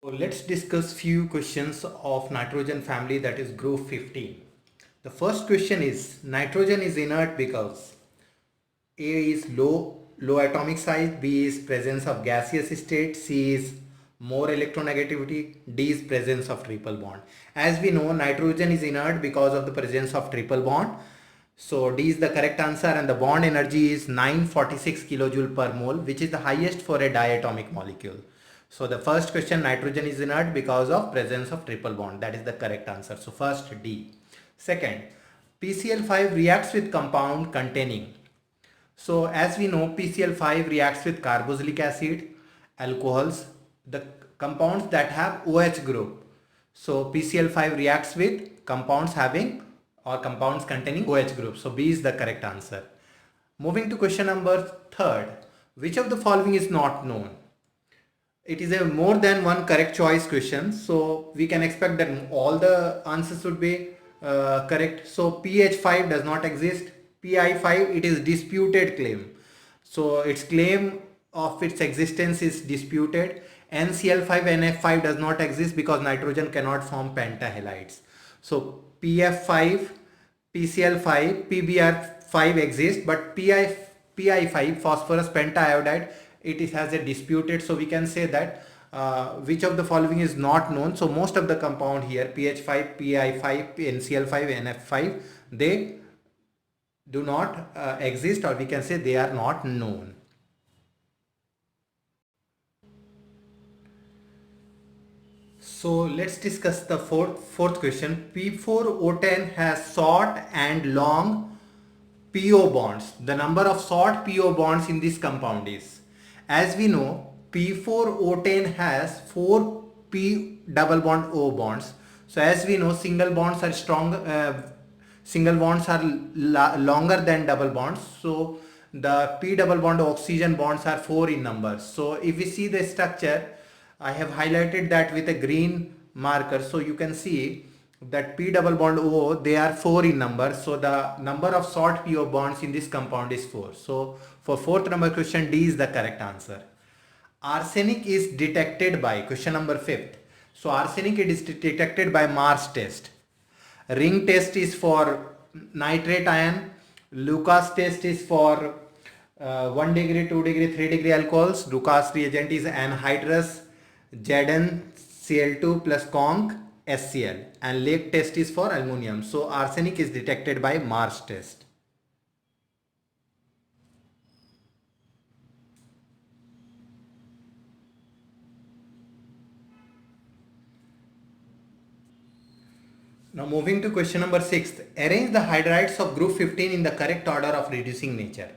So let's discuss few questions of nitrogen family, that is group 15. The first question is nitrogen is inert because A is low atomic size, B is presence of gaseous state, C is more electronegativity, D is presence of triple bond. As we know, nitrogen is inert because of the presence of triple bond. So D is the correct answer, and the bond energy is 946 kilojoule per mole, which is the highest for a diatomic molecule. So the first question, nitrogen is inert because of presence of triple bond. That is the correct answer. So first D. Second, PCl5 reacts with compound containing. So as we know, PCl5 reacts with carboxylic acid, alcohols, the compounds that have OH group. So PCl5 reacts with compounds having or compounds containing OH group. So B is the correct answer. Moving to question number third, which of the following is not known? It is a more than one correct choice question, so we can expect that all the answers would be correct. So pH5 does not exist, pi5 it is disputed claim, so its claim of its existence is disputed. NCl5NF5 does not exist because nitrogen cannot form pentahalides. So PF5, PCl5, PBr5 exist, but pi5 phosphorus pentaiodide, it has a disputed. So we can say that which of the following is not known. So most of the compound here, pH5, pi5, NCl5, NF5, they do not exist, or we can say they are not known. So let's discuss the fourth question. P4O10 has short and long PO bonds. The number of short PO bonds in this compound is, as we know, P4O10 has 4 P double bond O bonds. So as we know, single bonds are single bonds are longer than double bonds. So the P double bond oxygen bonds are 4 in number. So if we see the structure, I have highlighted that with a green marker. So you can see that P double bond O, they are 4 in number. So the number of short PO bonds in this compound is 4. So for fourth number question, D is the correct answer. Arsenic is detected by, question number 5th. So arsenic it is detected by Mars test. Ring test is for nitrate ion. Lucas test is for 1 degree, 2 degree, 3 degree alcohols. Lucas reagent is anhydrous ZnCl2 plus conc SCl, and Lake test is for aluminum. So arsenic is detected by Mars test. Now moving to question number 6. Arrange the hydrides of group 15 in the correct order of reducing nature.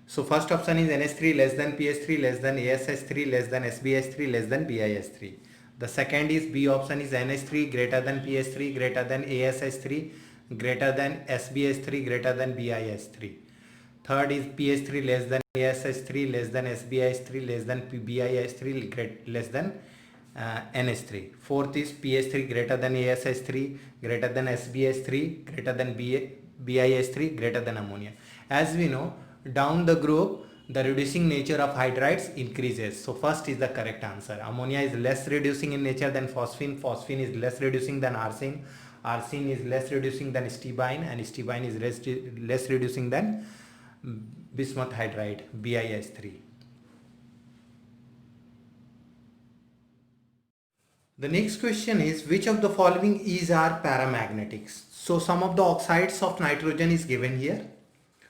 So first option is NH3 less than PH3 less than ASH3 less than SBH3 less than BIH3. The second is B option is NH3 greater than PH3 greater than ASH3 greater than SBH3 greater than BIH3. Third is PH3 less than ASH3 less than SBH3 less than BIH3 less than NH3. Fourth is PH3 greater than ASH3 greater than SBH3 greater than BIH3 greater than ammonia. As we know, down the group the reducing nature of hydrides increases. So first is the correct answer. Ammonia is less reducing in nature than phosphine. Phosphine is less reducing than arsine. Arsine is less reducing than stibine, and stibine is less reducing than bismuth hydride, BiH3. The next question is, which of the following is our paramagnetics? So some of the oxides of nitrogen is given here,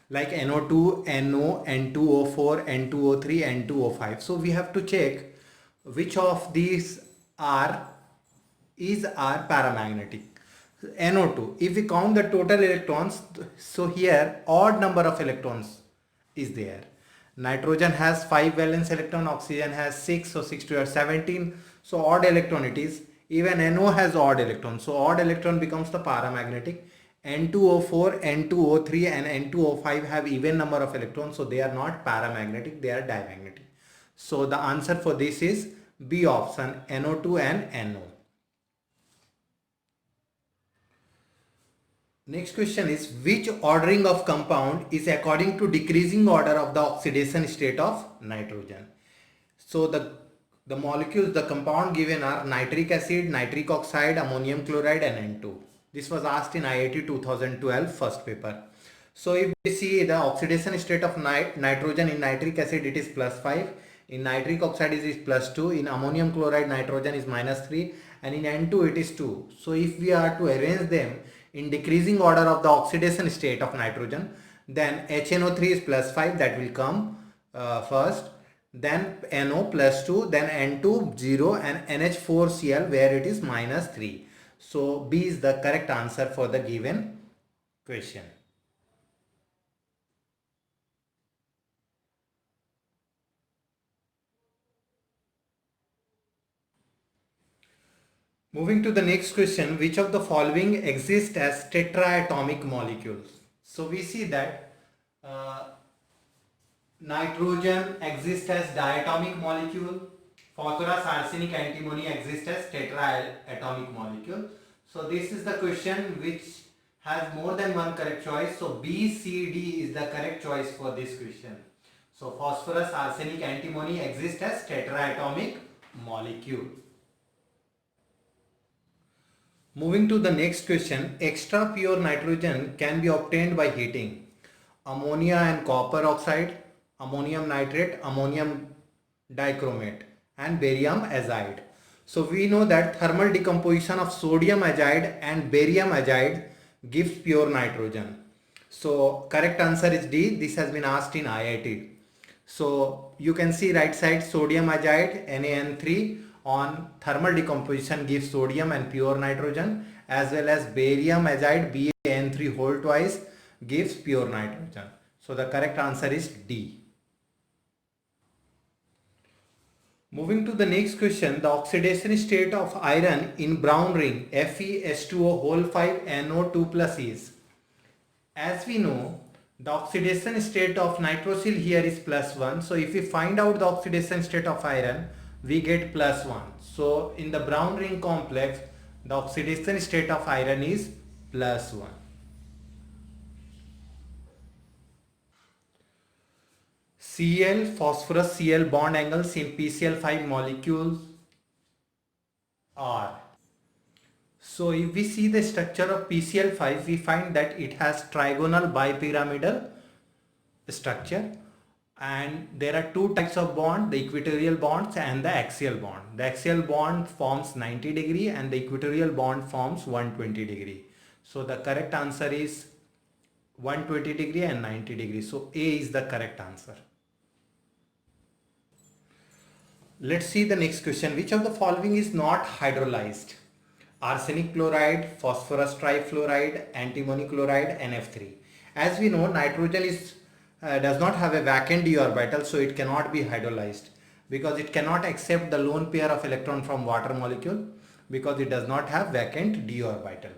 like NO2, NO, N2O4, N2O3, N2O5. So we have to check which of these is our paramagnetic. NO2, if we count the total electrons, so here odd number of electrons is there. Nitrogen has 5 valence electron, oxygen has 6, so 6 to 17. So odd electron it is. Even NO has odd electron, so odd electron becomes the paramagnetic. N2O4, N2O3 and N2O5 have even number of electrons, so they are not paramagnetic, they are diamagnetic. So the answer for this is B option, NO2 and NO. Next question is, which ordering of compound is according to decreasing order of the oxidation state of nitrogen? So the The molecules, the compound given are nitric acid, nitric oxide, ammonium chloride and N2. This was asked in IIT 2012 first paper. So if we see the oxidation state of nitrogen in nitric acid, it is +5. In nitric oxide it is +2. In ammonium chloride nitrogen is -3 and in N2 it is 2. So if we are to arrange them in decreasing order of the oxidation state of nitrogen, then HNO3 is +5, that will come first, then NO +2, then N2 0 and NH4Cl where it is -3. So B is the correct answer for the given question. Moving to the next question, which of the following exist as tetraatomic molecules? So we see that nitrogen exists as diatomic molecule, phosphorus, arsenic, antimony exist as tetraatomic molecule. So this is the question which has more than one correct choice. So B, C, D is the correct choice for this question. So phosphorus, arsenic, antimony exist as tetraatomic molecule. Moving to the next question, extra pure nitrogen can be obtained by heating ammonia and copper oxide, ammonium nitrate, ammonium dichromate and barium azide. So we know that thermal decomposition of sodium azide and barium azide gives pure nitrogen. So correct answer is D. This has been asked in IIT. So you can see right side sodium azide NaN3 on thermal decomposition gives sodium and pure nitrogen, as well as barium azide BaN3 whole twice gives pure nitrogen. So the correct answer is D. Moving to the next question, the oxidation state of iron in brown ring FeS2O5NO2+ is. As we know, the oxidation state of nitrosyl here is +1. So if we find out the oxidation state of iron, we get +1. So in the brown ring complex, the oxidation state of iron is +1. Cl, phosphorus Cl bond angles in PCl5 molecules are. So if we see the structure of PCl5, we find that it has trigonal bipyramidal structure, and there are two types of bond, the equatorial bonds and the axial bond. The axial bond forms 90 degree and the equatorial bond forms 120 degree. So the correct answer is 120 degree and 90 degree. So A is the correct answer. Let's see the next question. Which of the following is not hydrolyzed? Arsenic chloride, phosphorus trifluoride, antimony chloride, NF3. As we know, nitrogen does not have a vacant d orbital, so it cannot be hydrolyzed because it cannot accept the lone pair of electron from water molecule because it does not have vacant d orbital.